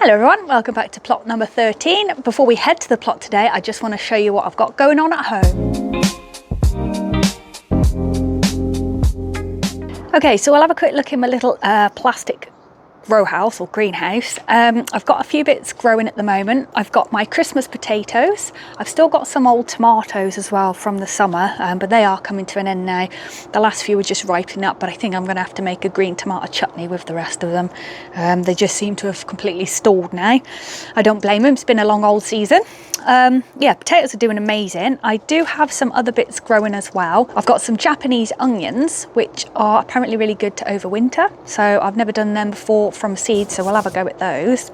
Hello everyone, welcome back to plot number 13. Before we head to the plot today, I just want to show you what I've got going on at home. Okay, so I'll have a quick look in my little plastic grow house or greenhouse. I've got a few bits growing at the moment. I've got my Christmas potatoes. I've still got some old tomatoes as well from the summer, but they are coming to an end now. The last few were just ripening up, but I think I'm going to have to make a green tomato chutney with the rest of them. They just seem to have completely stalled now. I don't blame them, it's been a long old season. Yeah, potatoes are doing amazing. I do have some other bits growing as well. I've got some Japanese onions, which are apparently really good to overwinter. So I've never done them before from seed, so we'll have a go at those.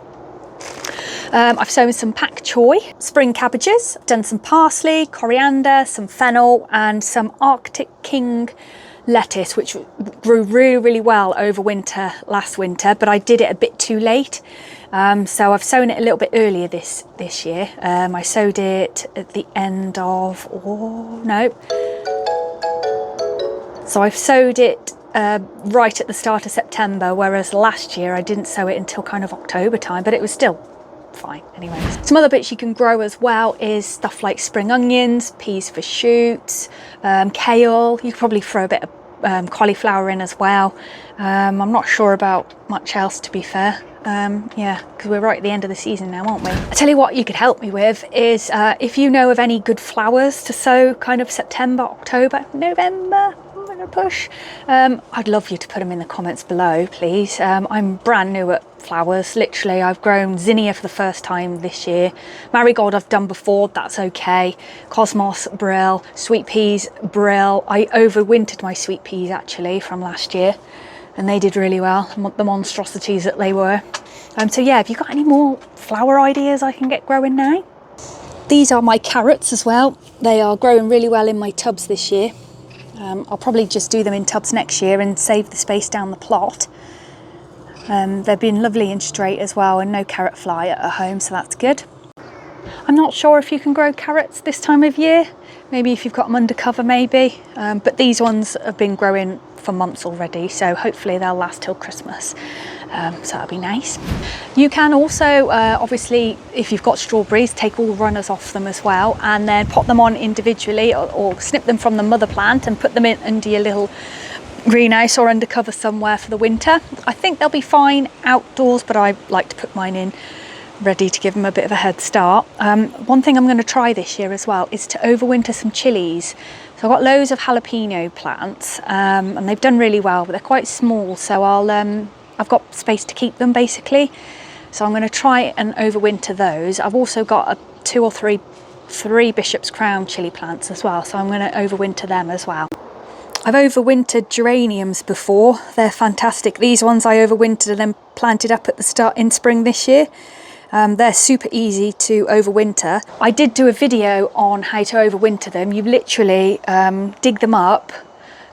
I've sown some pak choy, spring cabbages, done some parsley, coriander, some fennel, and some Arctic King lettuce, which grew really well over winter last winter, but I did it a bit too late. So I've sown it a little bit earlier this year. I sowed it at the end of, So I've sowed it right at the start of September, whereas last year I didn't sow it until kind of October time, but it was still fine anyways. Some other bits you can grow as well is stuff like spring onions, peas for shoots, kale. You could probably throw a bit of cauliflower in as well. I'm not sure about much else, to be fair. Yeah, because we're right at the end of the season now, aren't we? I tell you what you could help me with is if you know of any good flowers to sow kind of September, October, November, I'm gonna push. I'd love you to put them in the comments below, please. I'm brand new at flowers. Literally, I've grown zinnia for the first time this year. Marigold I've done before, that's okay. Cosmos, brill. Sweet peas, brill. I overwintered my sweet peas actually from last year, and they did really well, the monstrosities that they were. So yeah, have you got any more flower ideas I can get growing now? These are my carrots as well. They are growing really well in my tubs this year. I'll probably just do them in tubs next year and save the space down the plot. They've been lovely and straight as well, and no carrot fly at home, so that's good. I'm not sure if you can grow carrots this time of year. Maybe if you've got them undercover, maybe. But these ones have been growing for months already, so hopefully they'll last till Christmas. So that'll be nice. You can also, obviously, if you've got strawberries, take all the runners off them as well, and then pop them on individually, or snip them from the mother plant and put them in under your little greenhouse or undercover somewhere for the winter. I think they'll be fine outdoors, but I like to put mine in ready to give them a bit of a head start. One thing I'm going to try this year as well is to overwinter some chilies. So I've got loads of jalapeno plants, and they've done really well, but they're quite small, so I've got space to keep them basically. So I'm going to try and overwinter those. I've also got two or three Bishop's Crown chili plants as well, so I'm going to overwinter them as well. I've overwintered geraniums before. They're fantastic. These ones I overwintered and then planted up at the start in spring this year. They're super easy to overwinter. I did do a video on how to overwinter them. You literally dig them up,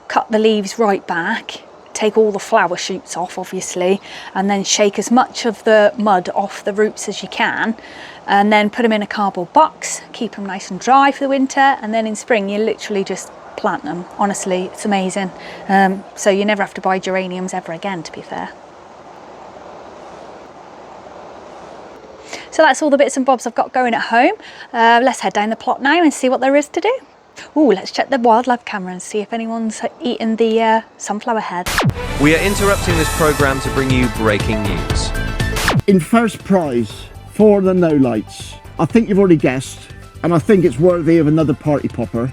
cut the leaves right back, take all the flower shoots off obviously, and then shake as much of the mud off the roots as you can, and then put them in a cardboard box, keep them nice and dry for the winter, and then in spring you literally just plant them. Honestly, it's amazing. So you never have to buy geraniums ever again, to be fair. So that's all the bits and bobs I've got going at home. Let's head down the plot now and see what there is to do. Ooh, let's check the wildlife camera and see if anyone's eaten the sunflower head. We are interrupting this programme to bring you breaking news. In first prize for the no lights, I think you've already guessed, and I think it's worthy of another party popper.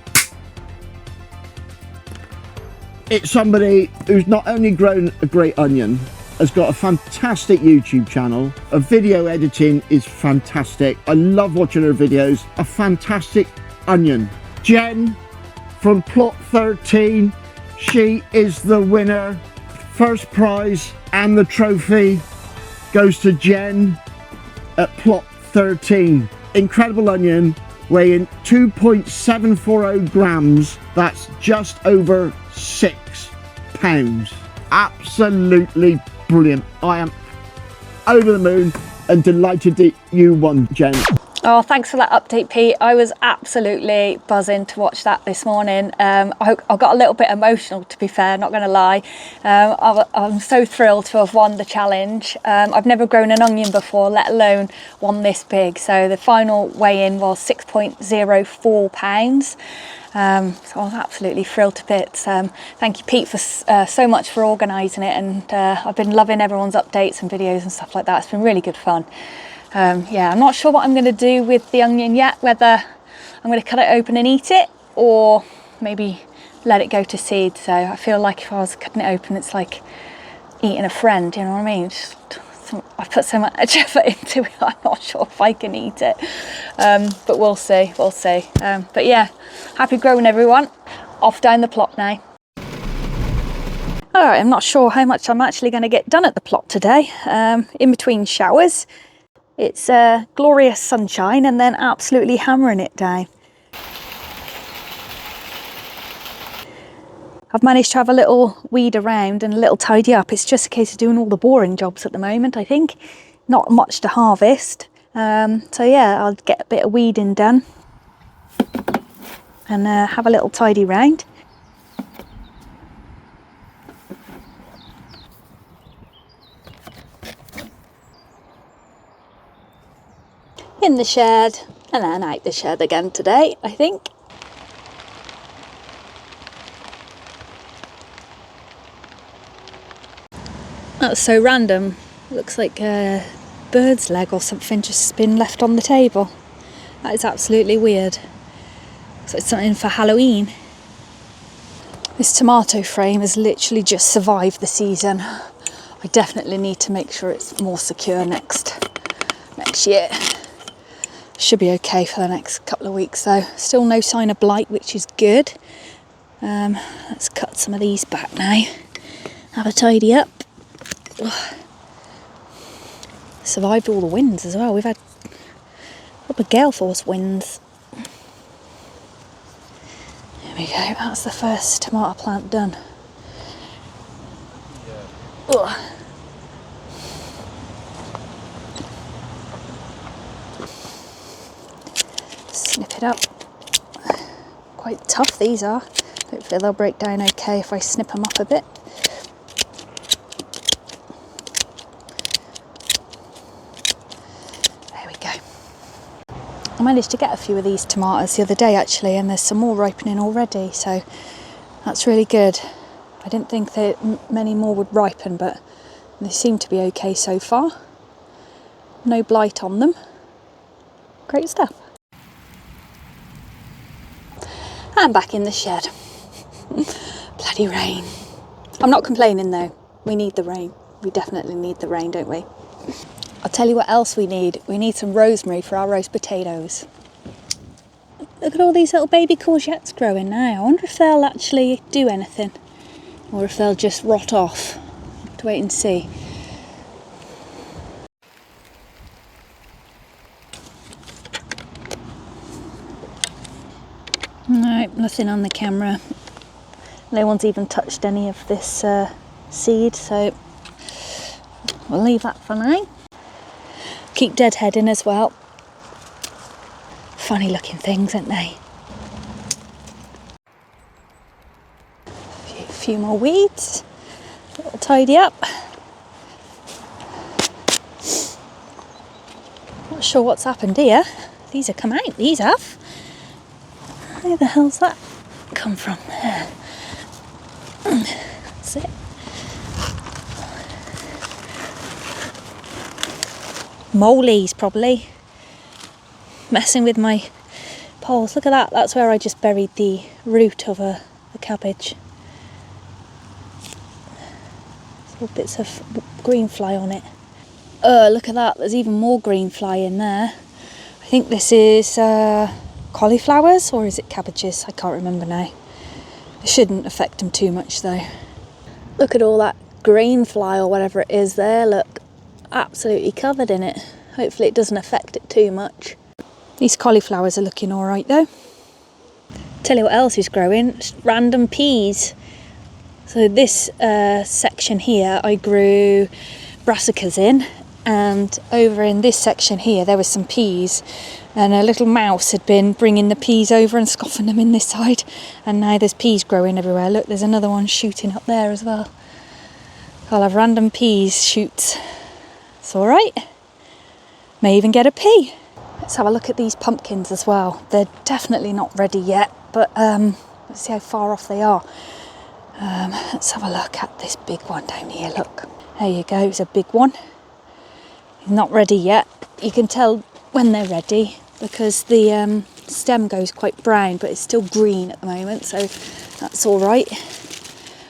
It's somebody who's not only grown a great onion, has got a fantastic YouTube channel. Her video editing is fantastic. I love watching her videos. A fantastic onion. Jen from plot 13, she is the winner. First prize and the trophy goes to Jen at plot 13. Incredible onion, weighing 2.740 grams. That's just over 6 pounds. Absolutely brilliant. I am over the moon and delighted that you won, Jen. Oh, thanks for that update, Pete. I was absolutely buzzing to watch that this morning. I got a little bit emotional, to be fair, not going to lie. I'm so thrilled to have won the challenge. I've never grown an onion before, let alone one this big. So the final weigh-in was 6.04 pounds. So I was absolutely thrilled to bits. Thank you, Pete, for so much for organising it, and I've been loving everyone's updates and videos and stuff like that. It's been really good fun. Yeah, I'm not sure what I'm going to do with the onion yet, whether I'm going to cut it open and eat it or maybe let it go to seed. So I feel like if I was cutting it open, it's like eating a friend, you know what I mean? I put so much effort into it, I'm not sure if I can eat it. But we'll see. But yeah, happy growing, everyone. Off down the plot now. All right, I'm not sure how much I'm actually going to get done at the plot today. In between showers, it's glorious sunshine and then absolutely hammering it down. I've managed to have a little weed around and a little tidy up. It's just a case of doing all the boring jobs at the moment, I think. Not much to harvest. So yeah, I'll get a bit of weeding done and have a little tidy round. In the shed and then out the shed again today, I think. That's so random. It looks like a bird's leg or something just been left on the table. That is absolutely weird. So it's something for Halloween. This tomato frame has literally just survived the season. I definitely need to make sure it's more secure next year. Should be okay for the next couple of weeks though. Still no sign of blight, which is good. Let's cut some of these back now. Have a tidy up. Survived all the winds as well. We've had proper gale force winds. There we go, that's the first tomato plant done. Ugh. Snip it up. Quite tough these are. Hopefully they'll break down okay if I snip them up a bit. There we go. I managed to get a few of these tomatoes the other day actually, and there's some more ripening already, so that's really good. I didn't think that many more would ripen, but they seem to be okay so far. No blight on them. Great stuff. And back in the shed. Bloody rain. I'm not complaining though. We need the rain. We definitely need the rain, don't we? I'll tell you what else we need. We need some rosemary for our roast potatoes. Look at all these little baby courgettes growing now. I wonder if they'll actually do anything or if they'll just rot off. I'll have to wait and see. No, nothing on the camera. No one's even touched any of this seed, so we'll leave that for now. Keep deadheading as well. Funny looking things, aren't they? A few more weeds. A little tidy up. Not sure what's happened here. These have come out, these have. Where the hell's that come from? There. That's it. Moleys probably. Messing with my poles. Look at that. That's where I just buried the root of a cabbage. Little bits of green fly on it. Look at that. There's even more green fly in there. I think this is cauliflowers, or is it cabbages? I can't remember now. It shouldn't affect them too much though. Look at all that green fly or whatever it is there. Look, absolutely covered in it. Hopefully it doesn't affect it too much. These cauliflowers are looking all right though. Tell you what else is growing, just random peas. So this section here I grew brassicas in, and over in this section here there was some peas, and a little mouse had been bringing the peas over and scoffing them in this side, and now there's peas growing everywhere. Look, there's another one shooting up there as well. I'll have random peas shoots. It's all right. May even get a pea. Let's have a look at these pumpkins as well. They're definitely not ready yet, but let's see how far off they are. Let's have a look at this big one down here. Look, there you go. It's a big one. Not ready yet. You can tell when they're ready because the stem goes quite brown, but it's still green at the moment, so that's all right.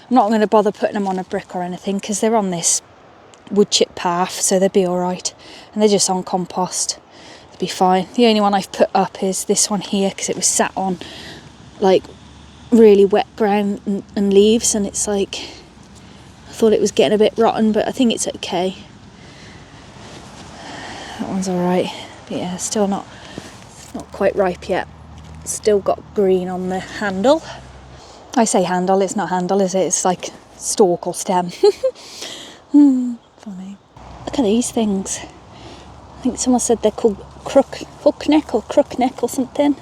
I'm not going to bother putting them on a brick or anything because they're on this wood chip path, so they'll be all right. And they're just on compost. They'll be fine. The only one I've put up is this one here because it was sat on like really wet ground and leaves, and it's like I thought it was getting a bit rotten, but I think it's okay. That one's all right, but yeah, still not quite ripe yet. Still got green on the handle. I say handle, it's not handle, is it? It's like stalk or stem. Funny. Look at these things. I think someone said they're called hook neck or something.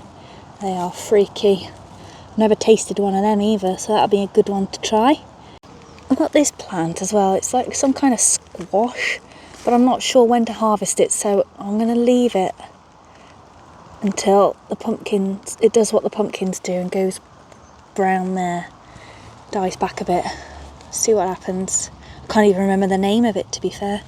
They are freaky. I've never tasted one of them either, so that'll be a good one to try. I've got this plant as well. It's like some kind of squash, but I'm not sure when to harvest it, so I'm going to leave it until it does what the pumpkins do and goes brown there, dies back a bit. See what happens. I can't even remember the name of it, to be fair.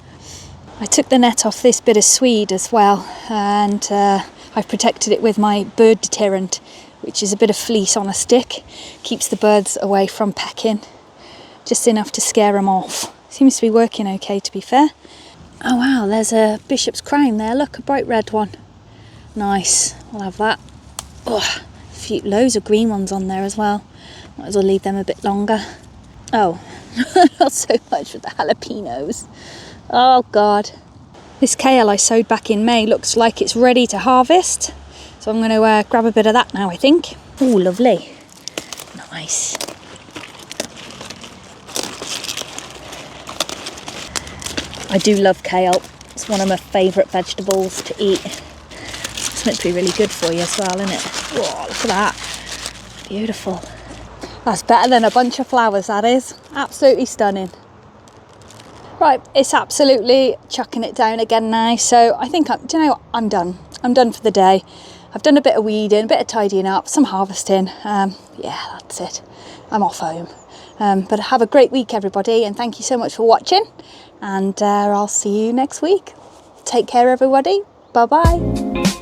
I took the net off this bit of swede as well, and I've protected it with my bird deterrent, which is a bit of fleece on a stick. Keeps the birds away from pecking, just enough to scare them off. Seems to be working okay, to be fair. Oh wow, there's a bishop's crown there. Look, a bright red one. Nice, I'll have that. Oh, loads of green ones on there as well. Might as well leave them a bit longer. Oh, not so much with the jalapenos. Oh God. This kale I sowed back in May looks like it's ready to harvest. So I'm going to grab a bit of that now, I think. Oh, lovely. Nice. I do love kale. It's one of my favourite vegetables to eat. It's meant to be really good for you as well, isn't it? Whoa, look at that. Beautiful. That's better than a bunch of flowers, that is. Absolutely stunning. Right, it's absolutely chucking it down again now. So I think, do you know what? I'm done. I'm done for the day. I've done a bit of weeding, a bit of tidying up, some harvesting. Yeah, that's it. I'm off home. But have a great week, everybody, and thank you so much for watching. And I'll see you next week. Take care, everybody. Bye-bye.